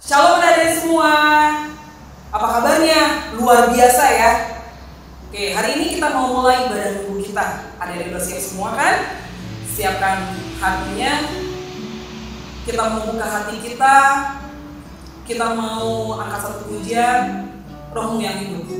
Shalom adik-adik semua. Apa kabarnya? Luar biasa ya. Oke, hari ini kita mau mulai ibadah minggu kita. Adik-adik bersiap semua kan? Siapkan hatinya. Kita mau buka hati kita. Kita mau angkat satu pujian, Rohmu yang hidup.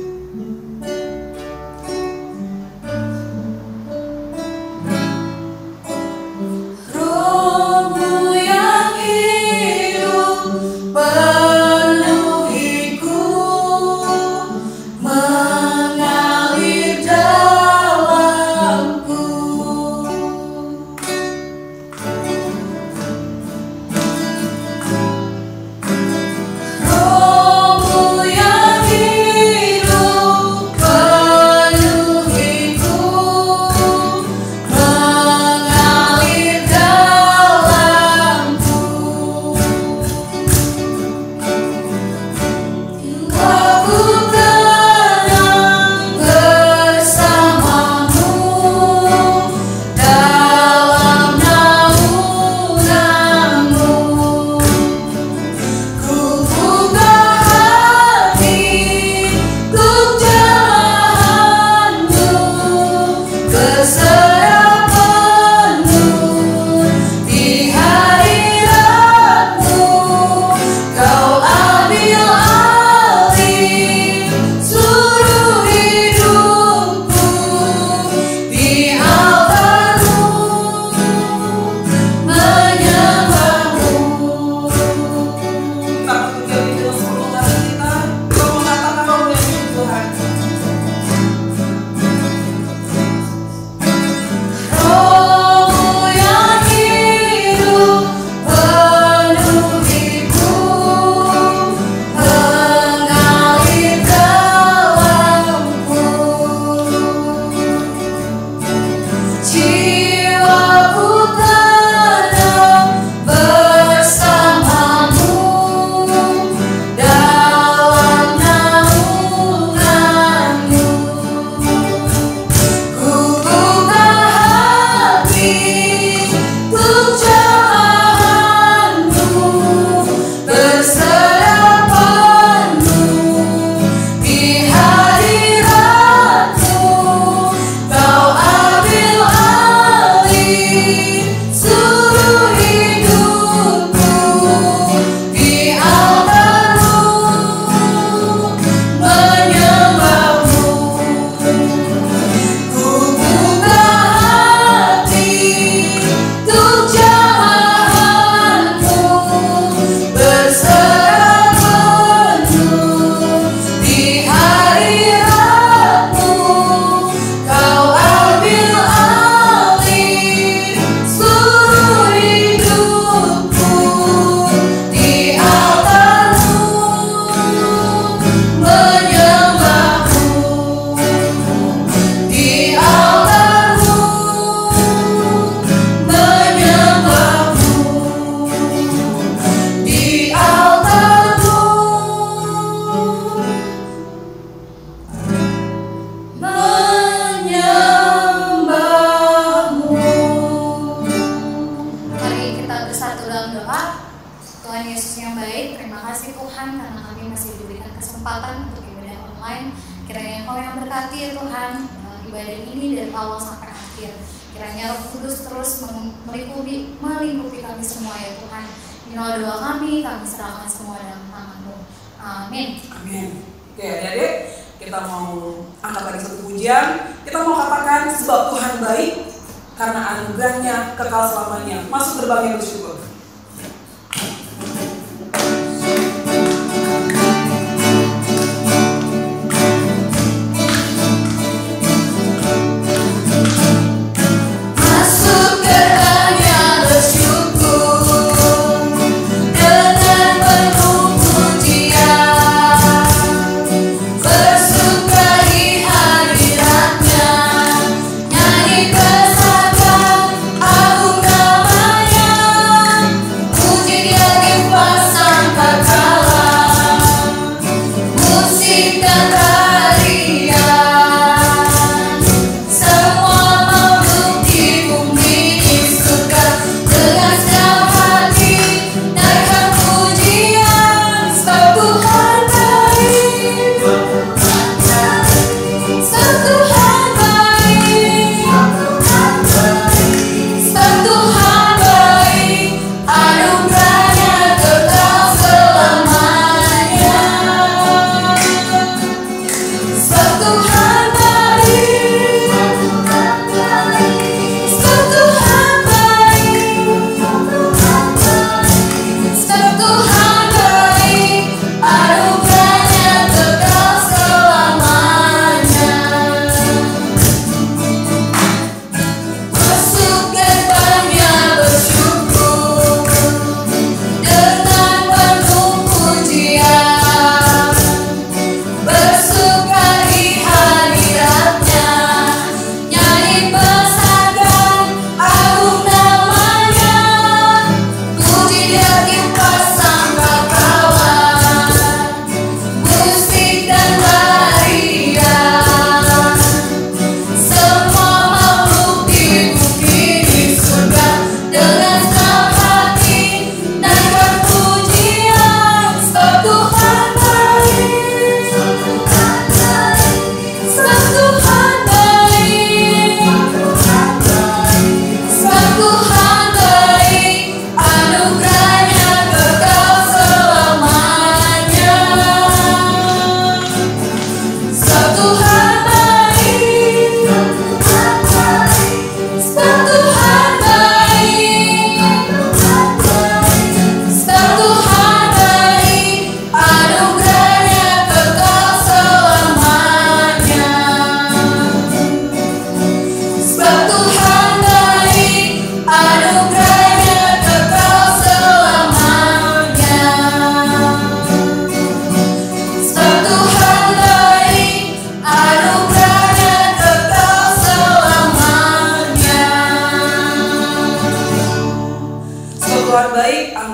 Nyanyi kesatuan agung namanya.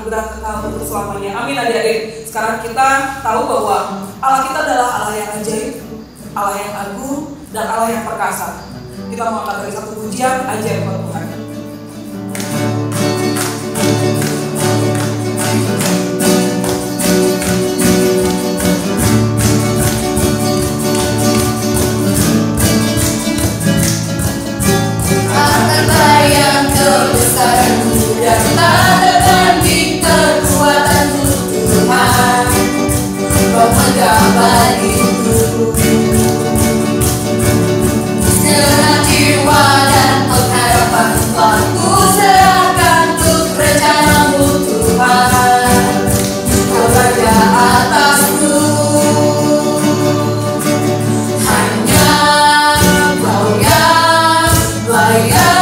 anugerah kekal untuk selamanya. Amin adik-adik. Sekarang kita tahu bahwa Allah kita adalah Allah yang ajaib, Allah yang agung, dan Allah yang perkasa. Kita mau angkat dari satu pujian ajaib buat Tuhan. Kebesaran-Mu dan tak tertanding kekuatan-Mu Tuhan, Kau megah bagiku. Segenap jiwa dan pengharapan telah ku serahkan untuk rencana-Mu Tuhan, Kau raja atasku. Hanya Kau yang layak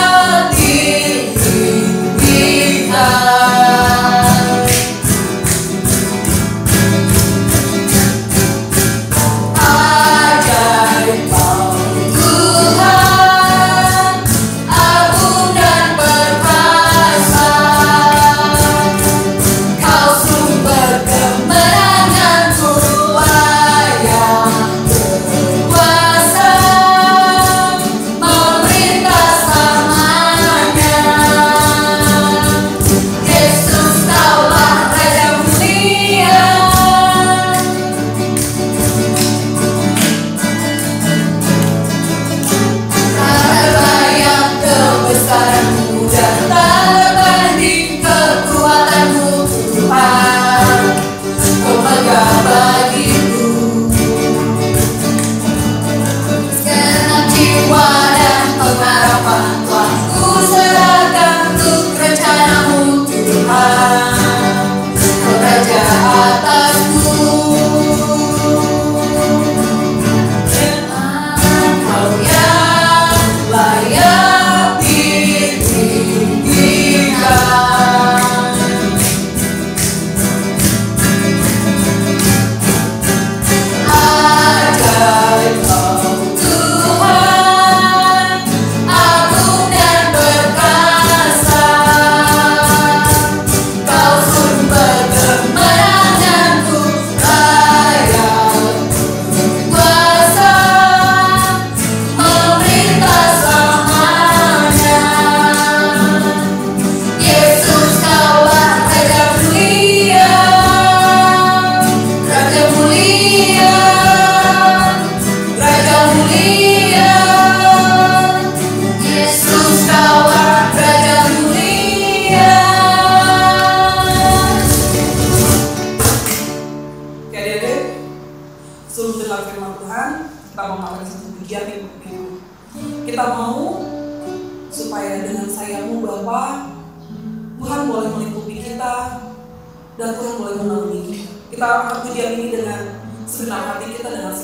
dengan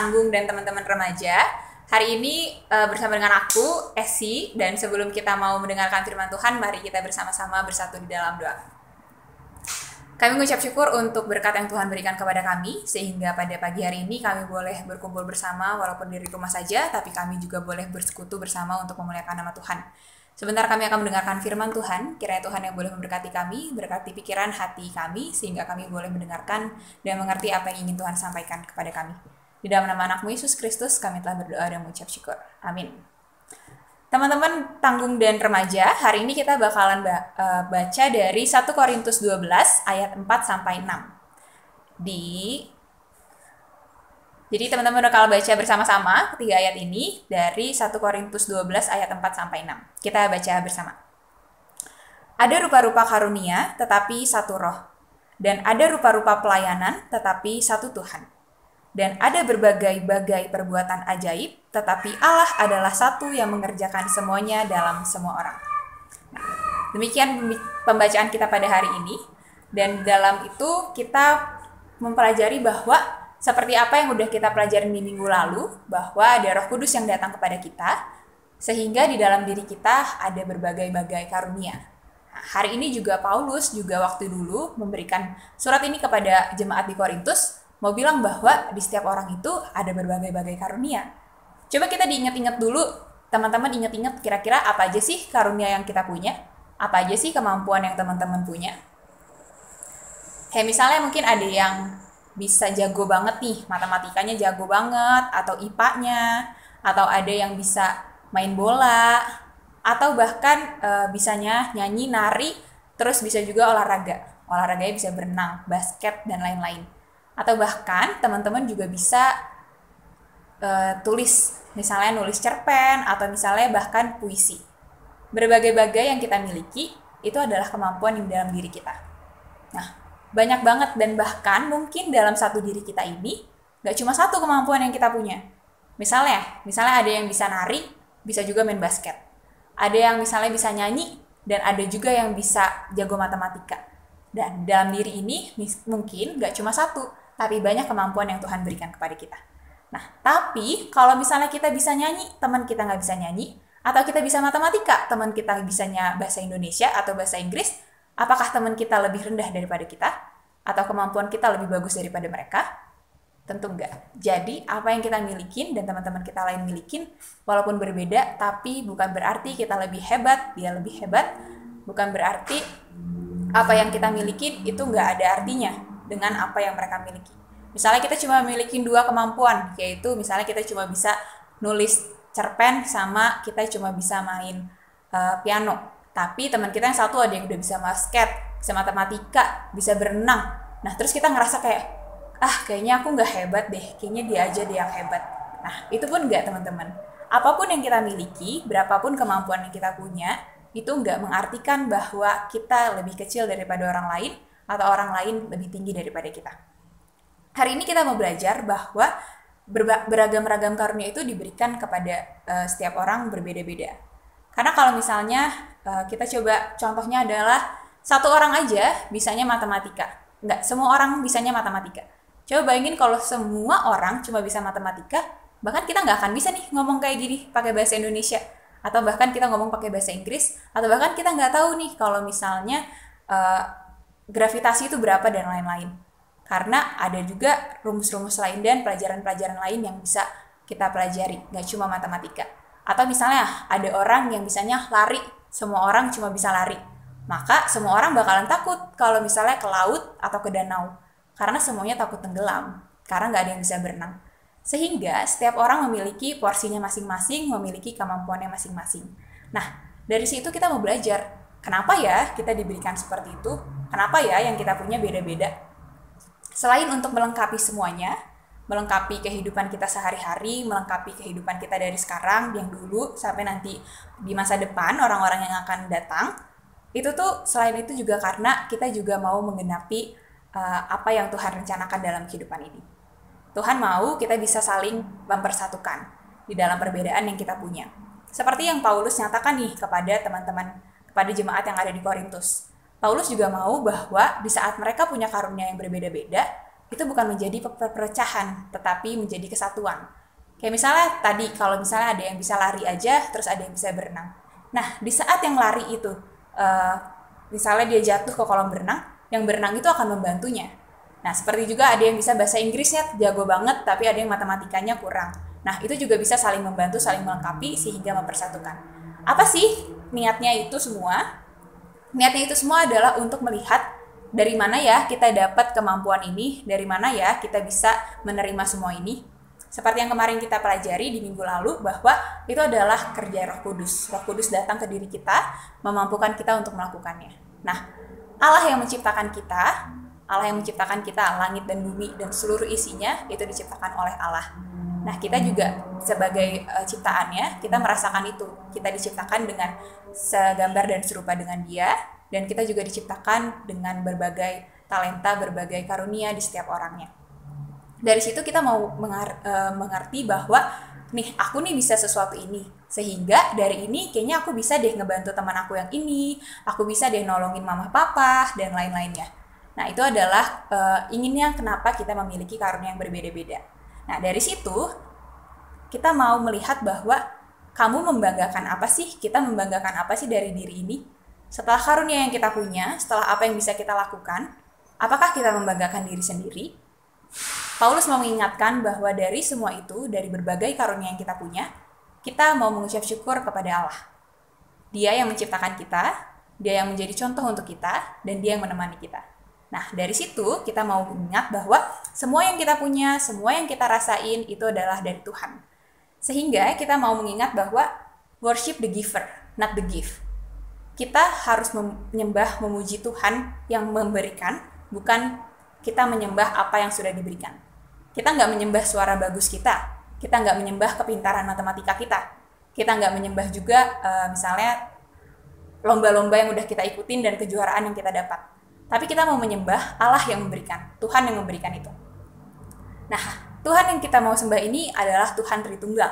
Tanggung dan teman-teman remaja. Hari ini bersama dengan aku, Esi, dan sebelum kita mau mendengarkan firman Tuhan, mari kita bersama-sama bersatu di dalam doa. Kami mengucap syukur untuk berkat yang Tuhan berikan kepada kami, sehingga pada pagi hari ini kami boleh berkumpul bersama walaupun di rumah saja, tapi kami juga boleh bersekutu bersama untuk memuliakan nama Tuhan. Sebentar kami akan mendengarkan firman Tuhan, kiranya Tuhan yang boleh memberkati kami, berkati pikiran hati kami, sehingga kami boleh mendengarkan dan mengerti apa yang ingin Tuhan sampaikan kepada kami. Di dalam nama anak-Mu Yesus Kristus, kami telah berdoa dan mengucap syukur. Amin. Teman-teman Tanggung dan remaja, hari ini kita bakalan baca dari 1 Korintus 12 ayat 4-6. Jadi teman-teman bakal baca bersama-sama ketiga ayat ini dari 1 Korintus 12 ayat 4-6. Kita baca bersama. Ada rupa-rupa karunia tetapi satu roh, dan ada rupa-rupa pelayanan tetapi satu Tuhan. Dan ada berbagai-bagai perbuatan ajaib, tetapi Allah adalah satu yang mengerjakan semuanya dalam semua orang. Nah, demikian pembacaan kita pada hari ini. Dan dalam itu kita mempelajari bahwa seperti apa yang udah kita pelajari di minggu lalu, bahwa ada Roh Kudus yang datang kepada kita, sehingga di dalam diri kita ada berbagai-bagai karunia. Nah, hari ini juga Paulus juga waktu dulu memberikan surat ini kepada jemaat di Korintus, mau bilang bahwa di setiap orang itu ada berbagai-bagai karunia. Coba kita diingat-ingat dulu, teman-teman ingat-ingat kira-kira apa aja sih karunia yang kita punya? Apa aja sih kemampuan yang teman-teman punya? Kayak misalnya mungkin ada yang bisa jago banget nih, matematikanya jago banget, atau IPA-nya, atau ada yang bisa main bola, atau bahkan bisanya nyanyi, nari, terus bisa juga olahraga. Olahraganya bisa berenang, basket, dan lain-lain. Atau bahkan teman-teman juga bisa tulis, misalnya nulis cerpen, atau misalnya bahkan puisi. Berbagai-bagai yang kita miliki, itu adalah kemampuan yang dalam diri kita. Nah, banyak banget, dan bahkan mungkin dalam satu diri kita ini gak cuma satu kemampuan yang kita punya. Misalnya ada yang bisa nari, bisa juga main basket. Ada yang misalnya bisa nyanyi, dan ada juga yang bisa jago matematika. Dan dalam diri ini mungkin gak cuma satu, tapi banyak kemampuan yang Tuhan berikan kepada kita. Nah, tapi kalau misalnya kita bisa nyanyi, teman kita gak bisa nyanyi, atau kita bisa matematika, teman kita bisanya bahasa Indonesia atau bahasa Inggris, apakah teman kita lebih rendah daripada kita? Atau kemampuan kita lebih bagus daripada mereka? Tentu enggak. Jadi, apa yang kita milikin dan teman-teman kita lain milikin, walaupun berbeda, tapi bukan berarti kita lebih hebat, dia lebih hebat. Bukan berarti apa yang kita milikin itu enggak ada artinya dengan apa yang mereka miliki. Misalnya kita cuma milikin 2 kemampuan, yaitu misalnya kita cuma bisa nulis cerpen sama kita cuma bisa main piano. Tapi teman kita yang satu ada yang udah bisa basket, bisa matematika, bisa berenang. Nah, terus kita ngerasa kayak, kayaknya aku nggak hebat deh, kayaknya dia aja deh yang hebat. Nah, itu pun nggak, teman-teman. Apapun yang kita miliki, berapapun kemampuan yang kita punya, itu nggak mengartikan bahwa kita lebih kecil daripada orang lain, atau orang lain lebih tinggi daripada kita. Hari ini kita mau belajar bahwa beragam-ragam karunia itu diberikan kepada setiap orang berbeda-beda. Karena kalau misalnya kita coba contohnya adalah satu orang aja bisanya matematika. Enggak, semua orang bisanya matematika. Coba bayangin kalau semua orang cuma bisa matematika, bahkan kita nggak akan bisa nih ngomong kayak gini pakai bahasa Indonesia. Atau bahkan kita ngomong pakai bahasa Inggris, atau bahkan kita nggak tahu nih kalau misalnya gravitasi itu berapa dan lain-lain. Karena ada juga rumus-rumus lain dan pelajaran-pelajaran lain yang bisa kita pelajari, nggak cuma matematika. Atau misalnya ada orang yang bisanya lari, semua orang cuma bisa lari. Maka semua orang bakalan takut kalau misalnya ke laut atau ke danau. Karena semuanya takut tenggelam, karena nggak ada yang bisa berenang. Sehingga setiap orang memiliki porsinya masing-masing, memiliki kemampuannya masing-masing. Nah, dari situ kita mau belajar, kenapa ya kita diberikan seperti itu? Kenapa ya yang kita punya beda-beda? Selain untuk melengkapi semuanya, melengkapi kehidupan kita sehari-hari, melengkapi kehidupan kita dari sekarang, yang dulu, sampai nanti di masa depan, orang-orang yang akan datang, itu tuh selain itu juga karena kita juga mau menggenapi apa yang Tuhan rencanakan dalam kehidupan ini. Tuhan mau kita bisa saling mempersatukan di dalam perbedaan yang kita punya. Seperti yang Paulus nyatakan nih kepada teman-teman, kepada jemaat yang ada di Korintus. Paulus juga mau bahwa di saat mereka punya karunia yang berbeda-beda, itu bukan menjadi perpecahan, tetapi menjadi kesatuan. Kayak misalnya tadi, kalau misalnya ada yang bisa lari aja, terus ada yang bisa berenang. Nah, di saat yang lari itu, misalnya dia jatuh ke kolam berenang, yang berenang itu akan membantunya. Nah, seperti juga ada yang bisa bahasa Inggrisnya jago banget, tapi ada yang matematikanya kurang. Nah, itu juga bisa saling membantu, saling melengkapi, sehingga mempersatukan. Apa sih niatnya itu semua? Niatnya itu semua adalah untuk melihat dari mana ya kita dapat kemampuan ini, dari mana ya kita bisa menerima semua ini. Seperti yang kemarin kita pelajari di minggu lalu, bahwa itu adalah kerja Roh Kudus. Roh Kudus datang ke diri kita, memampukan kita untuk melakukannya. Nah, Allah yang menciptakan kita, langit dan bumi dan seluruh isinya, itu diciptakan oleh Allah. Nah, kita juga sebagai ciptaannya, kita merasakan itu. Kita diciptakan dengan segambar dan serupa dengan Dia, dan kita juga diciptakan dengan berbagai talenta, berbagai karunia di setiap orangnya. Dari situ kita mau mengerti bahwa nih, aku nih bisa sesuatu ini, sehingga dari ini kayaknya aku bisa deh ngebantu teman aku yang ini, aku bisa deh nolongin mama papa dan lain-lainnya. Nah, itu adalah inginnya kenapa kita memiliki karunia yang berbeda-beda. Nah, dari situ kita mau melihat bahwa kamu membanggakan apa sih? Kita membanggakan apa sih dari diri ini? Setelah karunia yang kita punya, setelah apa yang bisa kita lakukan, apakah kita membanggakan diri sendiri? Paulus mau mengingatkan bahwa dari semua itu, dari berbagai karunia yang kita punya, kita mau mengucap syukur kepada Allah. Dia yang menciptakan kita, Dia yang menjadi contoh untuk kita, dan Dia yang menemani kita. Nah, dari situ kita mau mengingat bahwa semua yang kita punya, semua yang kita rasain itu adalah dari Tuhan. Sehingga kita mau mengingat bahwa worship the giver, not the gift. Kita harus menyembah, memuji Tuhan yang memberikan, bukan kita menyembah apa yang sudah diberikan. Kita nggak menyembah suara bagus kita nggak menyembah kepintaran matematika kita nggak menyembah juga misalnya lomba-lomba yang udah kita ikutin dan kejuaraan yang kita dapat. Tapi kita mau menyembah Allah yang memberikan, Tuhan yang memberikan itu. Nah, Tuhan yang kita mau sembah ini adalah Tuhan Tritunggal.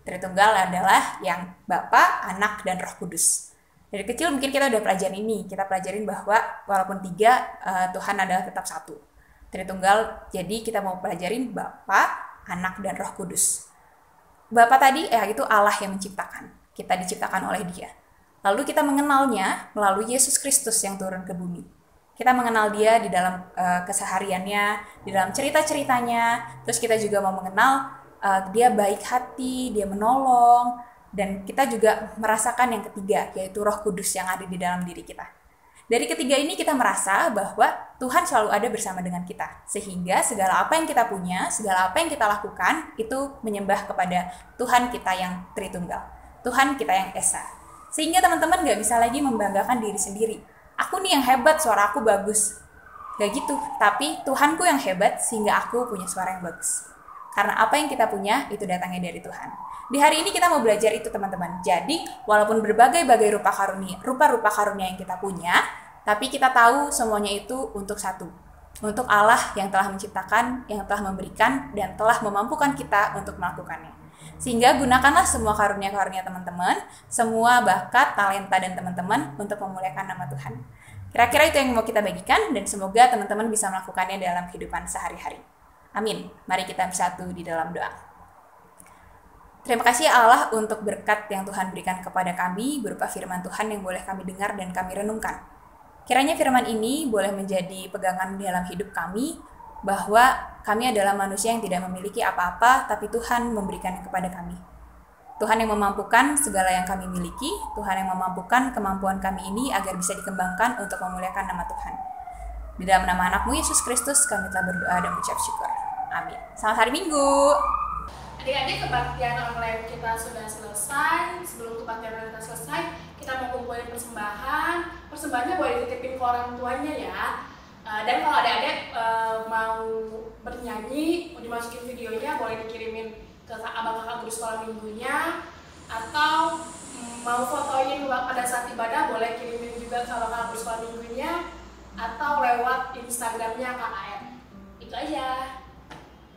Tritunggal adalah yang Bapa, Anak, dan Roh Kudus. Dari kecil mungkin kita udah pelajarin ini, kita pelajarin bahwa walaupun 3, Tuhan adalah tetap satu. Tritunggal, jadi kita mau pelajarin Bapa, Anak, dan Roh Kudus. Bapa tadi, itu Allah yang menciptakan. Kita diciptakan oleh Dia. Lalu kita mengenalnya melalui Yesus Kristus yang turun ke bumi. Kita mengenal Dia di dalam kesehariannya, di dalam cerita-ceritanya. Terus kita juga mau mengenal Dia baik hati, Dia menolong, dan kita juga merasakan yang ketiga, yaitu Roh Kudus yang ada di dalam diri kita. Dari ketiga ini kita merasa bahwa Tuhan selalu ada bersama dengan kita. Sehingga segala apa yang kita punya, segala apa yang kita lakukan, itu menyembah kepada Tuhan kita yang Tritunggal. Tuhan kita yang Esa. Sehingga teman-teman gak bisa lagi membanggakan diri sendiri. Aku nih yang hebat, suara aku bagus. Gak gitu, tapi Tuhanku yang hebat sehingga aku punya suara yang bagus. Karena apa yang kita punya, itu datangnya dari Tuhan. Di hari ini kita mau belajar itu teman-teman. Jadi, walaupun berbagai-bagai rupa-rupa karunia yang kita punya, tapi kita tahu semuanya itu untuk satu. Untuk Allah yang telah menciptakan, yang telah memberikan, dan telah memampukan kita untuk melakukannya. Sehingga gunakanlah semua karunia-karunia teman-teman, semua bakat, talenta, dan teman-teman untuk memuliakan nama Tuhan. Kira-kira itu yang mau kita bagikan, dan semoga teman-teman bisa melakukannya dalam kehidupan sehari-hari. Amin. Mari kita bersatu di dalam doa. Terima kasih Allah untuk berkat yang Tuhan berikan kepada kami berupa firman Tuhan yang boleh kami dengar dan kami renungkan. Kiranya firman ini boleh menjadi pegangan dalam hidup kami, bahwa kami adalah manusia yang tidak memiliki apa-apa, tapi Tuhan memberikan kepada kami. Tuhan yang memampukan segala yang kami miliki, Tuhan yang memampukan kemampuan kami ini agar bisa dikembangkan untuk memuliakan nama Tuhan. Di dalam nama anakmu Yesus Kristus kami telah berdoa dan mengucap syukur. Amin. Selamat hari Minggu. Adik-adik, kebaktian online kita sudah selesai. Sebelum kebaktian kita selesai, kita mau kumpulin persembahan. Persembahannya boleh dititipin ke orang tuanya ya. Dan kalau adik-adik mau bernyanyi, mau dimasukin videonya, boleh dikirimin ke abang kakak guru sekolah minggunya. Atau mau fotoin pada saat ibadah, boleh kirimin juga ke abang kakak guru sekolah minggunya. Atau lewat Instagramnya KKM. Itu aja.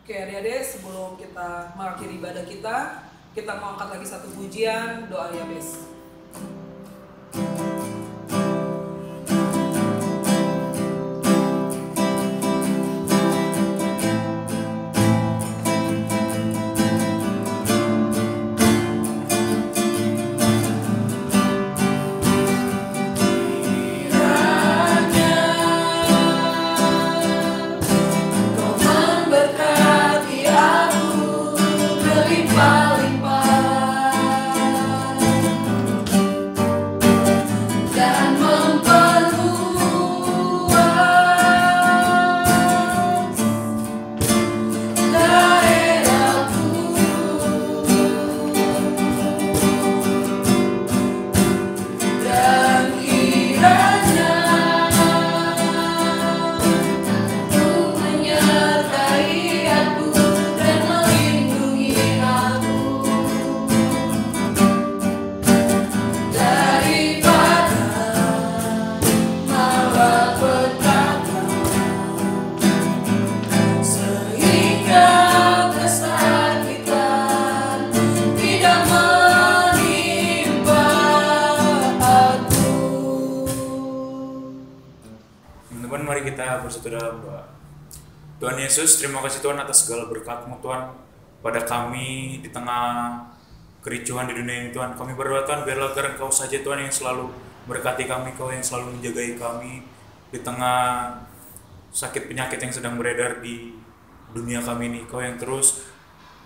Oke adik-adik, sebelum kita mengakhiri ibadah kita mau angkat lagi satu pujian, doa Yabes. mari kita bersatu dalam doa. Tuhan Yesus, terima kasih Tuhan atas segala berkat-Mu Tuhan pada kami di tengah kericuhan di dunia ini Tuhan. Kami berdoa Tuhan, biarlah agar Engkau saja Tuhan yang selalu berkati kami, Kau yang selalu menjagai kami di tengah sakit penyakit yang sedang beredar di dunia kami ini. Kau yang terus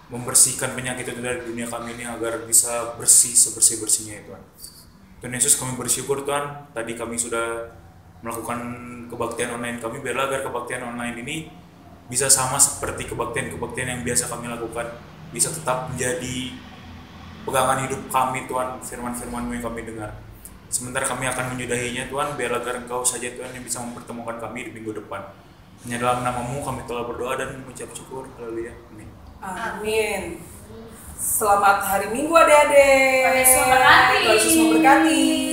membersihkan penyakit itu dari dunia kami ini agar bisa bersih sebersih-bersihnya ya Tuhan. Tuhan Yesus, kami bersyukur Tuhan, tadi kami sudah melakukan kebaktian online kami, biarlah agar kebaktian online ini bisa sama seperti kebaktian-kebaktian yang biasa kami lakukan, bisa tetap menjadi pegangan hidup kami Tuhan, firman-firman-Mu yang kami dengar. Sementara kami akan menyudahinya Tuhan, biarlah agar Engkau saja Tuhan yang bisa mempertemukan kami di minggu depan. Hanya dalam nama-Mu kami telah berdoa dan mengucap syukur. Haleluya. Amin. Amin. Selamat hari Minggu adik-adik. Tuhan Yesus memberkati. Tuhan Yesus memberkati.